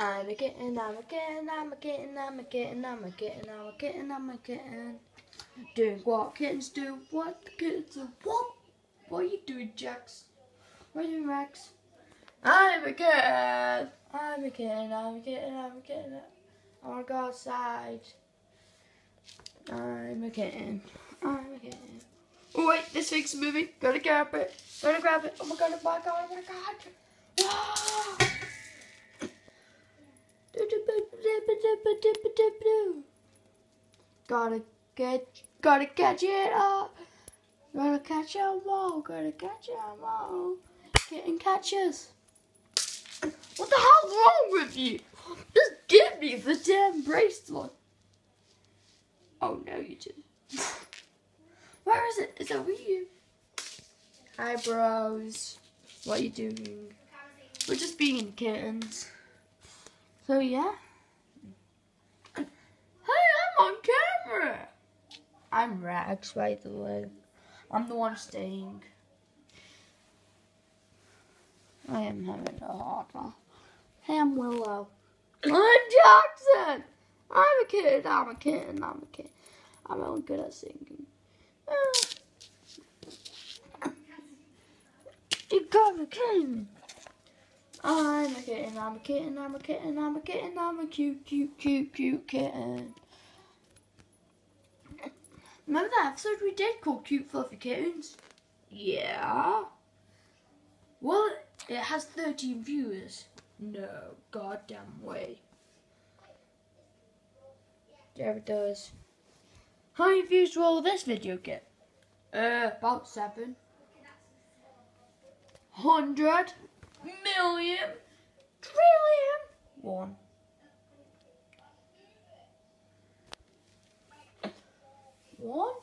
I'm a kitten, I'm a kitten, I'm a kitten, I'm a kitten, I'm a kitten, I'm a kitten, I'm a kitten. Doing what kittens do, what the kittens do. What are you doing, Jax? What are you doing, Max? I'm a kitten. I'm a kitten, I'm a kitten, I'm a kitten. I wanna go outside. I'm a kitten. I'm a kitten. Oh wait, this thing's moving. Gotta grab it. Gotta grab it. Oh my god, oh my god, oh my god. Whoa. Gotta catch it up. Gotta catch 'em all. Gotta catch 'em all. Kitten catches. What the hell's wrong with you? Just give me the damn bracelet. Oh no, you didn't. Where is it? It's over you. Eyebrows. What are you doing? We're just being kittens. So yeah. Hey, I'm on camera. I'm Rags, by the way. I'm the one staying. I am having a hard time. Hey, I'm Willow. I'm Jackson. I'm a kid. I'm a kitten. I'm a kid. I'm really good at singing. You got a kitten. I'm a kitten. I'm a kitten. I'm a kitten. I'm a kitten. I'm a cute, cute, cute, cute kitten. Remember that episode we did called Cute Fluffy Kittens? Yeah. Well, it has 13 viewers. No goddamn way. There it does. How many views will this video get? About 700 million trillion. 1. One?